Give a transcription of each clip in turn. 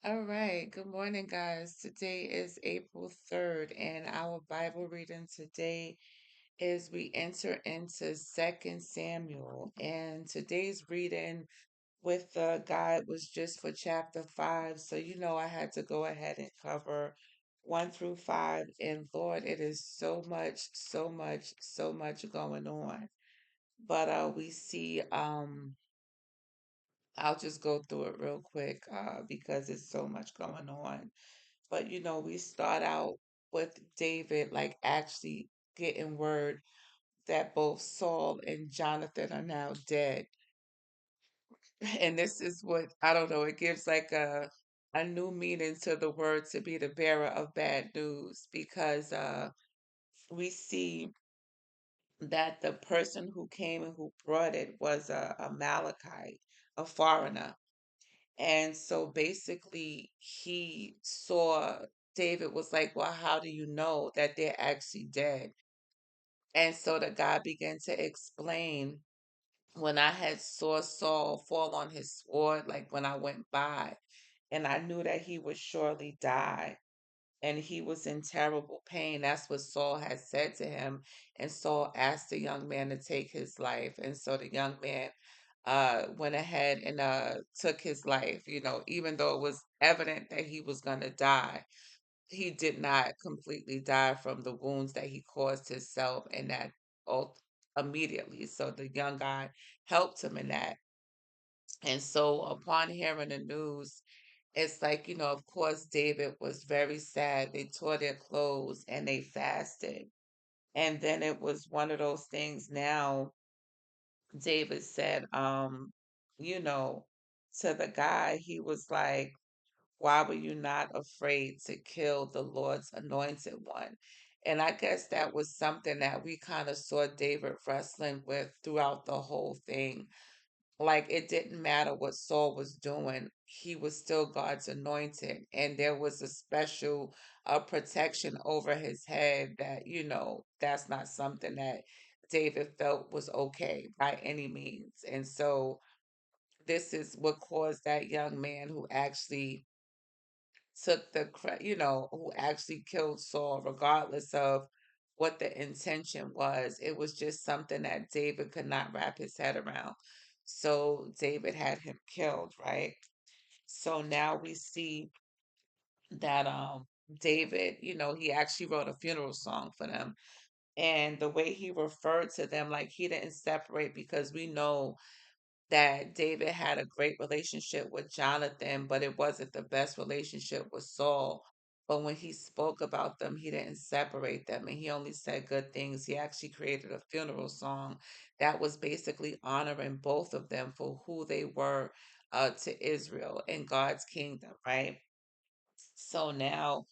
All right. Good morning, guys. Today is April 3rd, and our Bible reading today is we enter into 2 Samuel. And today's reading with the guide was just for chapter 5. So, I had to go ahead and cover 1 through 5. And Lord, it is so much, so much, so much going on. But we see, I'll just go through it real quick because it's so much going on. But we start out with David like actually getting word that both Saul and Jonathan are now dead. And this is what I don't know, it gives like a new meaning to the word to be the bearer of bad news because we see that the person who came and who brought it was a Amalekite, a foreigner. And so basically, he saw David was like, well, how do you know that they're actually dead? And so the guy began to explain when I had saw Saul fall on his sword, like when I went by, and I knew that he would surely die and he was in terrible pain. That's what Saul had said to him. And Saul asked the young man to take his life. And so the young man went ahead and took his life, even though it was evident that he was going to die. He did not completely die from the wounds that he caused himself and that ult- immediately. So the young guy helped him in that. And so upon hearing the news, it's like, of course, David was very sad. They tore their clothes and they fasted. And then it was one of those things now, David said, you know, to the guy, he was like, why were you not afraid to kill the Lord's anointed one? And I guess that was something that we kind of saw David wrestling with throughout the whole thing. Like it didn't matter what Saul was doing, he was still God's anointed. And there was a special protection over his head that, that's not something that David felt was okay by any means. And so this is what caused that young man who actually took who actually killed Saul, regardless of what the intention was. It was just something that David could not wrap his head around. So David had him killed, right? So now we see that David, he actually wrote a funeral song for them. And the way he referred to them, like he didn't separate because we know that David had a great relationship with Jonathan, but it wasn't the best relationship with Saul. But when he spoke about them, he didn't separate them and he only said good things. He actually created a funeral song that was basically honoring both of them for who they were to Israel and God's kingdom, right? So now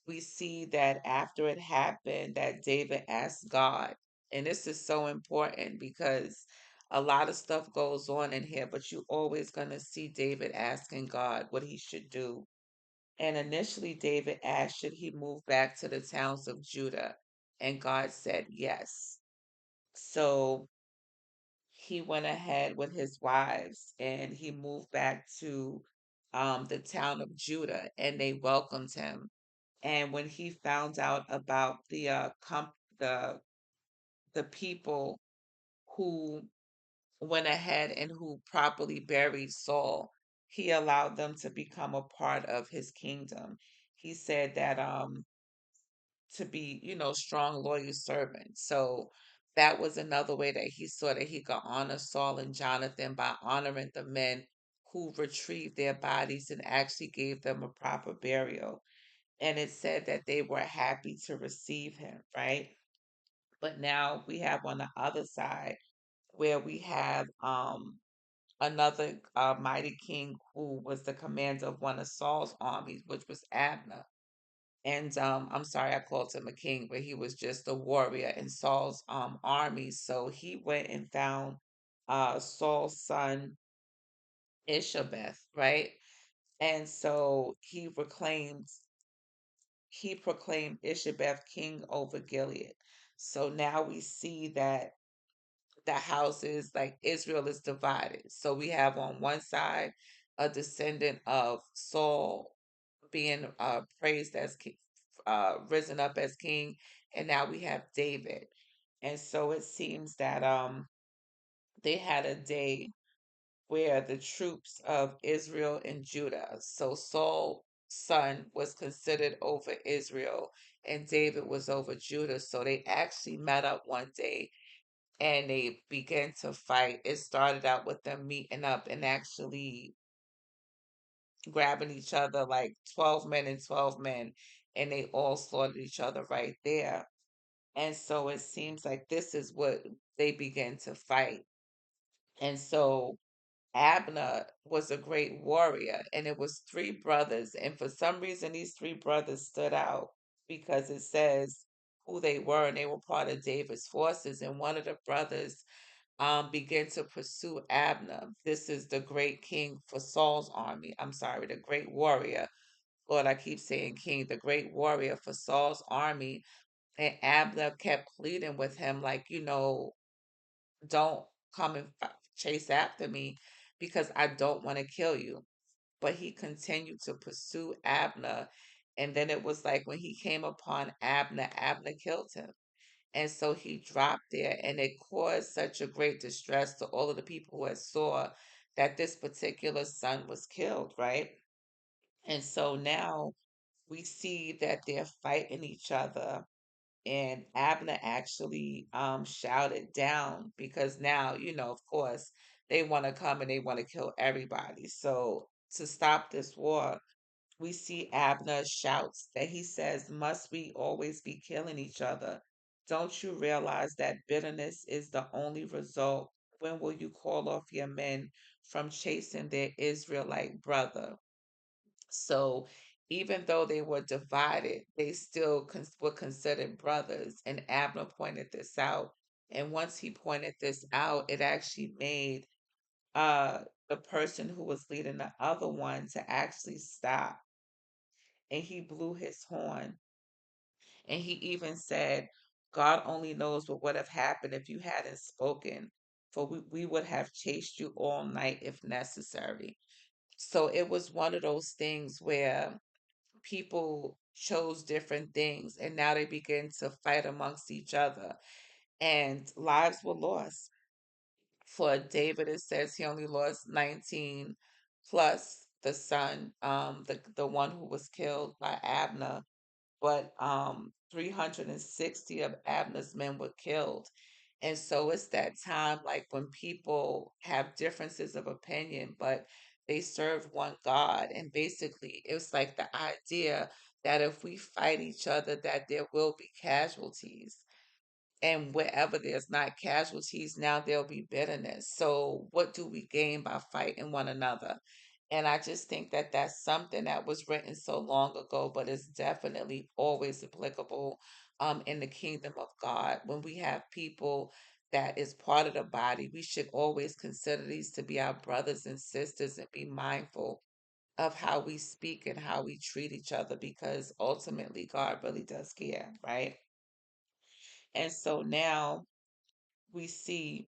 we see that after it happened, that David asked God, and this is so important because a lot of stuff goes on in here, but you always going to see David asking God what he should do. And initially, David asked, should he move back to the towns of Judah? And God said yes. So he went ahead with his wives and he moved back to the town of Judah and they welcomed him. And when he found out about the the people who went ahead and who properly buried Saul, he allowed them to become a part of his kingdom. He said that to be, strong, loyal servants. So that was another way that he saw that he could honor Saul and Jonathan by honoring the men who retrieved their bodies and actually gave them a proper burial. And it said that they were happy to receive him, right? But now we have on the other side where we have another mighty king who was the commander of one of Saul's armies, which was Abner. And I'm sorry, I called him a king, but he was just a warrior in Saul's army. So he went and found Saul's son Ishabeth, right? And so he proclaimed Ishabeth king over Gilead. So now we see that the houses, like Israel, is divided. So we have on one side a descendant of Saul being praised as king, risen up as king, and now we have David. And so it seems that they had a day where the troops of Israel and Judah, so Saul's son was considered over Israel and David was over Judah. So they actually met up one day and they began to fight. It started out with them meeting up and actually grabbing each other, like 12 men and 12 men, and they all slaughtered each other right there. And so it seems like this is what they began to fight. And so Abner was a great warrior, and it was three brothers. And for some reason, these three brothers stood out because it says who they were, and they were part of David's forces. And one of the brothers began to pursue Abner. This is the great king for Saul's army. I'm sorry, the great warrior. Lord, I keep saying king, the great warrior for Saul's army. And Abner kept pleading with him, like, don't come and chase after me because I don't want to kill you. But he continued to pursue Abner. And then it was like when he came upon Abner, Abner killed him. And so he dropped there, and it caused such a great distress to all of the people who had saw that this particular son was killed, right? And so now we see that they're fighting each other, and Abner actually shouted down because now, of course, they want to come and they want to kill everybody. So to stop this war, we see Abner shouts that he says, "Must we always be killing each other? Don't you realize that bitterness is the only result? When will you call off your men from chasing their Israelite brother?" So even though they were divided, they still were considered brothers. And Abner pointed this out. And once he pointed this out, it actually made the person who was leading the other one to actually stop. And he blew his horn. And he even said, "God only knows what would have happened if you hadn't spoken, for we would have chased you all night if necessary." So it was one of those things where people chose different things and now they begin to fight amongst each other and lives were lost. For David, it says he only lost 19 plus the son, the one who was killed by Abner, but 360 of Abner's men were killed. And so it's that time like when people have differences of opinion, but they serve one God. And basically, it's like the idea that if we fight each other, that there will be casualties. And wherever there's not casualties, now there'll be bitterness. So, what do we gain by fighting one another? And I just think that that's something that was written so long ago, but it's definitely always applicable in the kingdom of God. When we have people that is part of the body, we should always consider these to be our brothers and sisters and be mindful of how we speak and how we treat each other because ultimately God really does care, right? And so now we see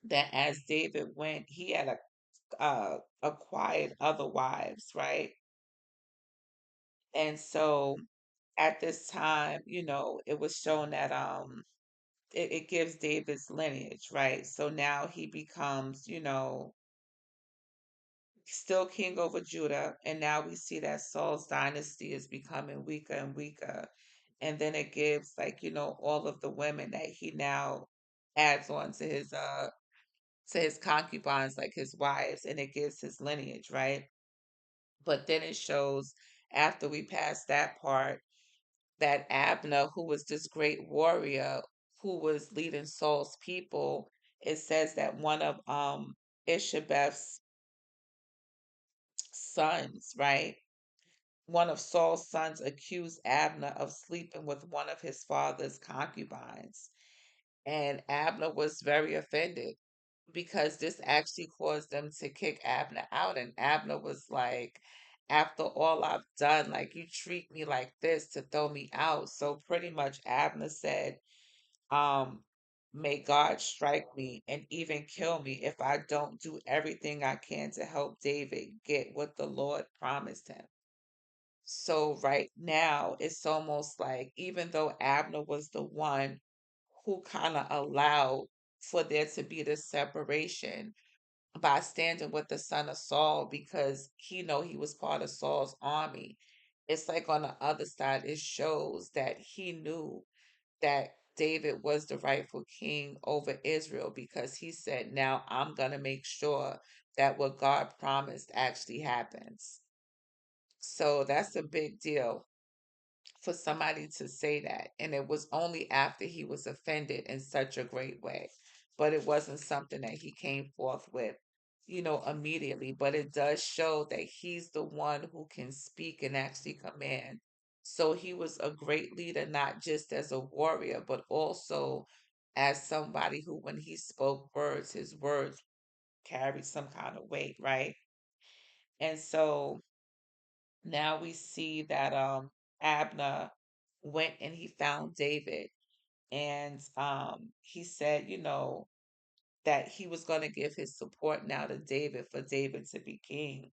that as David went, he had acquired other wives, right? And so at this time, it was shown that it gives David's lineage, right? So now he becomes, still king over Judah, and now we see that Saul's dynasty is becoming weaker and weaker. And then it gives like, all of the women that he now adds on to his concubines, like his wives, and it gives his lineage, right? But then it shows after we pass that part that Abner, who was this great warrior who was leading Saul's people, it says that one of Ishabeth's sons, right? One of Saul's sons accused Abner of sleeping with one of his father's concubines. And Abner was very offended because this actually caused them to kick Abner out. And Abner was like, "After all I've done, like you treat me like this to throw me out." So pretty much Abner said, um, "May God strike me and even kill me if I don't do everything I can to help David get what the Lord promised him." So right now, it's almost like even though Abner was the one who kind of allowed for there to be this separation by standing with the son of Saul because he know he was part of Saul's army. It's like on the other side, it shows that he knew that David was the rightful king over Israel because he said, now I'm going to make sure that what God promised actually happens. So that's a big deal for somebody to say that. And it was only after he was offended in such a great way. But it wasn't something that he came forth with, immediately. But it does show that he's the one who can speak and actually command. So he was a great leader, not just as a warrior, but also as somebody who, when he spoke words, his words carried some kind of weight, right? And so now we see that Abner went and he found David and he said, that he was going to give his support now to David for David to be king.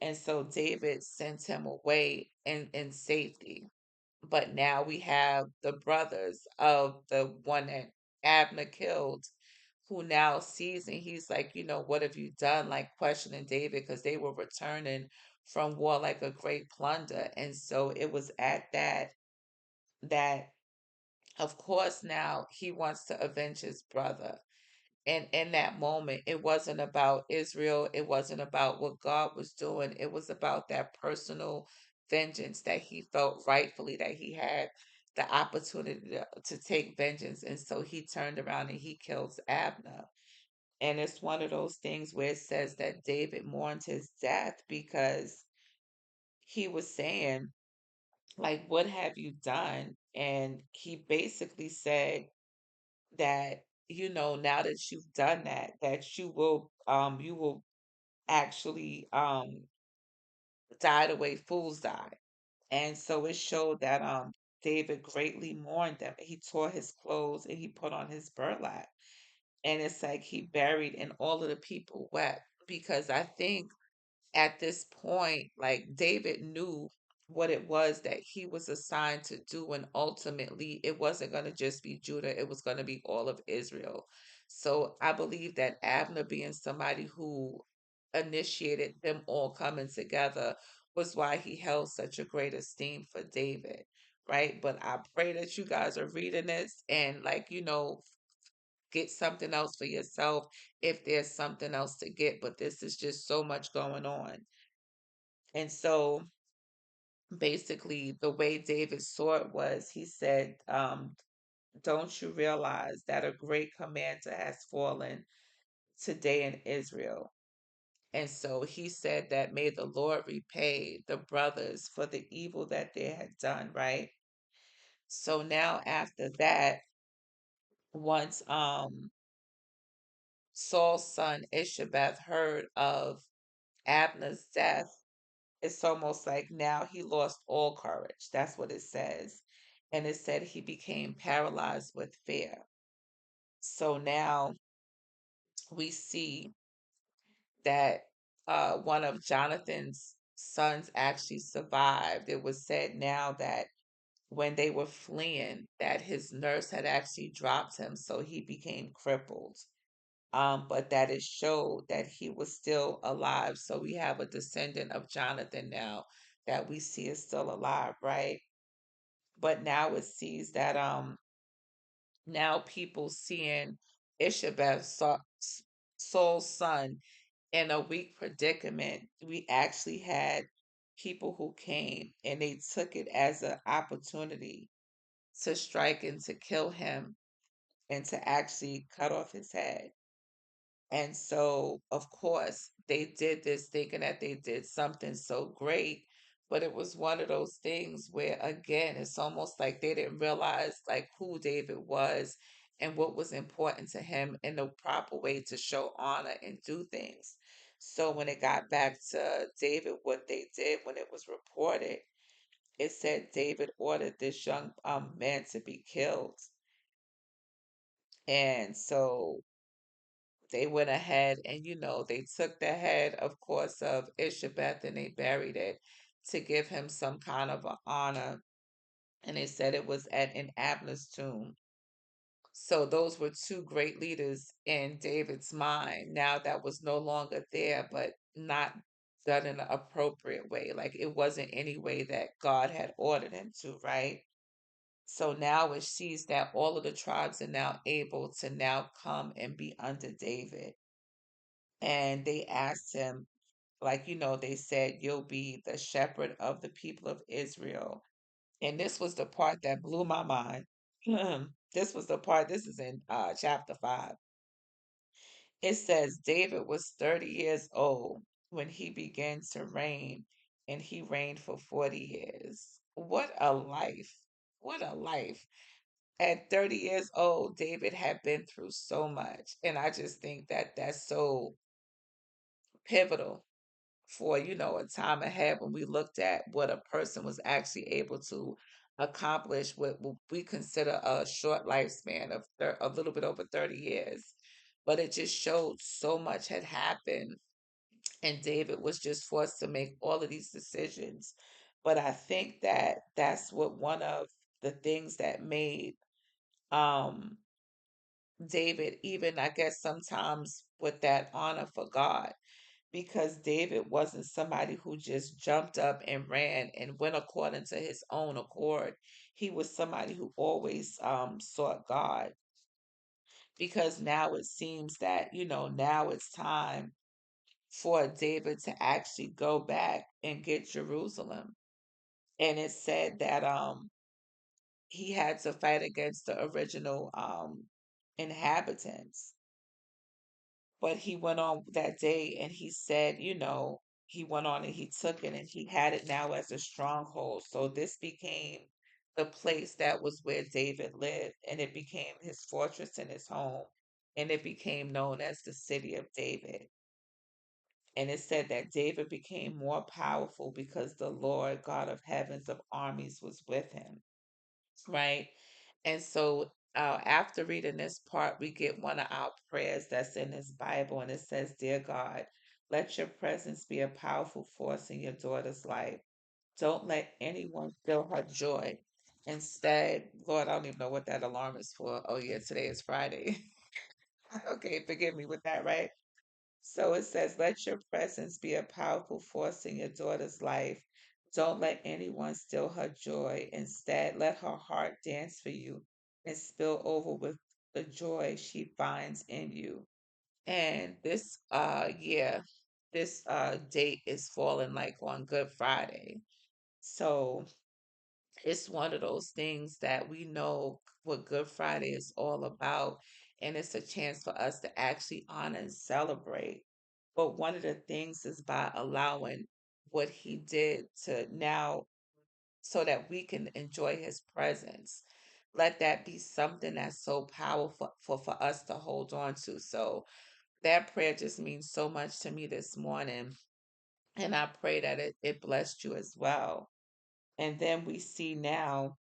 And so David sent him away in safety. But now we have the brothers of the one that Abner killed who now sees and he's like, what have you done? Like questioning David because they were returning from war like a great plunder. And so it was at that of course now he wants to avenge his brother. And in that moment, it wasn't about Israel. It wasn't about what God was doing. It was about that personal vengeance that he felt rightfully that he had the opportunity to take vengeance. And so he turned around and he kills Abner. And it's one of those things where it says that David mourned his death because he was saying, like, what have you done? And he basically said that, now that you've done that, that you will actually die the way fools die. And so it showed that David greatly mourned them. He tore his clothes and he put on his burlap. And it's like he buried and all of the people wept because I think at this point, like David knew what it was that he was assigned to do, and ultimately it wasn't going to just be Judah, it was going to be all of Israel. So I believe that Abner, being somebody who initiated them all coming together, was why he held such a great esteem for David. Right. But I pray that you guys are reading this and, like, get something else for yourself if there's something else to get. But this is just so much going on. And so basically, the way David saw it was he said, don't you realize that a great commander has fallen today in Israel? And so he said that may the Lord repay the brothers for the evil that they had done, right? So now after that, once Saul's son Ishabeth heard of Abner's death, it's almost like now he lost all courage. That's what it says. And it said he became paralyzed with fear. So now we see that one of Jonathan's sons actually survived. It was said now that when they were fleeing, that his nurse had actually dropped him, so he became crippled. But that it showed that he was still alive. So we have a descendant of Jonathan now that we see is still alive, right? But now it sees that now people seeing Ishabeth, Saul's son, in a weak predicament. We actually had people who came and they took it as an opportunity to strike and to kill him and to actually cut off his head. And so, of course, they did this thinking that they did something so great, but it was one of those things where, again, it's almost like they didn't realize like who David was and what was important to him in the proper way to show honor and do things. So when it got back to David, what they did when it was reported, it said David ordered this young man to be killed. And so they went ahead and they took the head, of course, of Ishabeth and they buried it to give him some kind of an honor, and they said it was at in Abner's tomb. So those were two great leaders in David's mind. Now that was no longer there, but not done in an appropriate way. Like it wasn't any way that God had ordered him to, right? So now it sees that all of the tribes are now able to now come and be under David. And they asked him, like, they said, you'll be the shepherd of the people of Israel. And this was the part that blew my mind. This was the part, this is in chapter 5. It says, David was 30 years old when he began to reign, and he reigned for 40 years. What a life! What a life. At 30 years old, David had been through so much. And I just think that that's so pivotal for, a time ahead when we looked at what a person was actually able to accomplish what we consider a short lifespan of a little bit over 30 years. But it just showed so much had happened, and David was just forced to make all of these decisions. But I think that that's what one of the things that made um David, even I guess sometimes with that honor for God, because David wasn't somebody who just jumped up and ran and went according to his own accord. He was somebody who always sought God, because now it seems that, now it's time for David to actually go back and get Jerusalem. And it said that he had to fight against the original inhabitants. But he went on that day and he said, he went on and he took it and he had it now as a stronghold. So this became the place that was where David lived, and it became his fortress and his home, and it became known as the city of David. And it said that David became more powerful because the Lord God of heavens of armies was with him, right? And so after reading this part, we get one of our prayers that's in this Bible, and it says, Dear God, let your presence be a powerful force in your daughter's life. Don't let anyone steal her joy. Instead, Lord, I don't even know what that alarm is for. Oh, yeah, today is Friday. Okay, forgive me with that, right? So it says, let your presence be a powerful force in your daughter's life. Don't let anyone steal her joy. Instead, let her heart dance for you and spill over with the joy she finds in you. And this this date is falling like on Good Friday. So it's one of those things that we know what Good Friday is all about, and it's a chance for us to actually honor and celebrate. But one of the things is by allowing what he did to now so that we can enjoy his presence. Let that be something that's so powerful for us to hold on to. So that prayer just means so much to me this morning. And I pray that it blessed you as well. And then we see now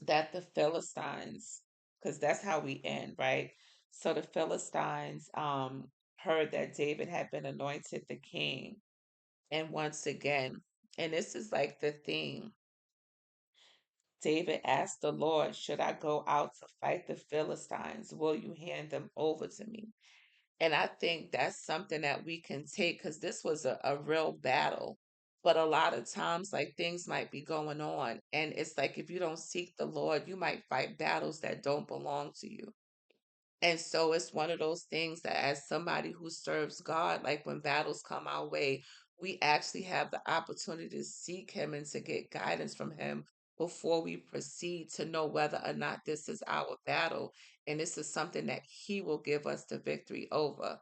that the Philistines, because that's how we end, right? So the Philistines heard that David had been anointed the king. And once again, and this is like the theme, David asked the Lord, should I go out to fight the Philistines? Will you hand them over to me? And I think that's something that we can take, because this was a real battle. But a lot of times, like things might be going on. And it's like if you don't seek the Lord, you might fight battles that don't belong to you. And so it's one of those things that, as somebody who serves God, like when battles come our way, we actually have the opportunity to seek Him and to get guidance from Him before we proceed, to know whether or not this is our battle and this is something that He will give us the victory over.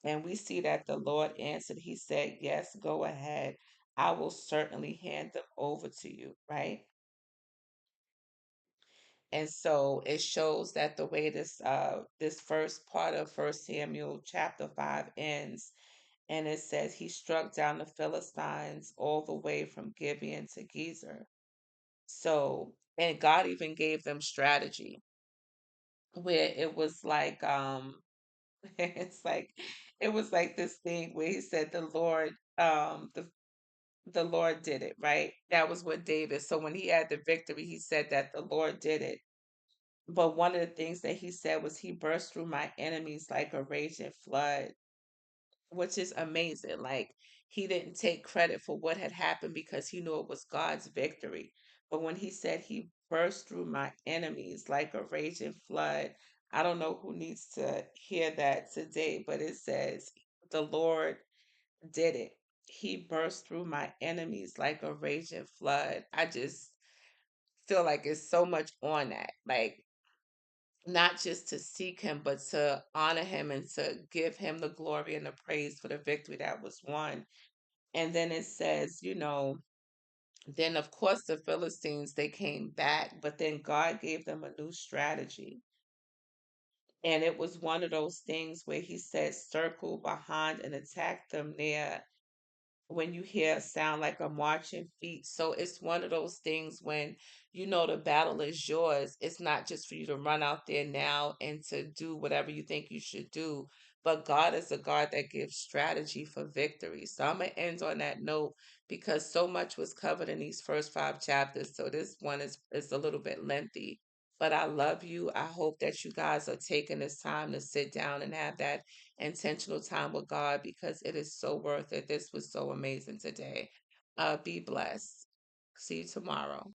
And we see that the Lord answered, He said, Yes, go ahead. I will certainly hand them over to you, right? And so it shows that the way this first part of 1 Samuel chapter 5 ends, and it says he struck down the Philistines all the way from Gibeon to Gezer. So, and God even gave them strategy, where it was like it's like it was like this thing where he said the Lord, the Lord did it, right? That was what David. So when he had the victory, he said that the Lord did it. But one of the things that he said was, he burst through my enemies like a raging flood, which is amazing. Like, he didn't take credit for what had happened because he knew it was God's victory. But when he said he burst through my enemies like a raging flood, I don't know who needs to hear that today, but it says the Lord did it. He burst through my enemies like a raging flood. I just feel like it's so much on that. Like, not just to seek him, but to honor him and to give him the glory and the praise for the victory that was won. And then it says, then of course the Philistines, they came back, but then God gave them a new strategy. And it was one of those things where he said, circle behind and attack them near when you hear a sound like a marching feet. So it's one of those things when you know the battle is yours. It's not just for you to run out there now and to do whatever you think you should do, but God is a God that gives strategy for victory. So I'm going to end on that note because so much was covered in these first 5 chapters. So this one is a little bit lengthy. But I love you. I hope that you guys are taking this time to sit down and have that intentional time with God because it is so worth it. This was so amazing today. Be blessed. See you tomorrow.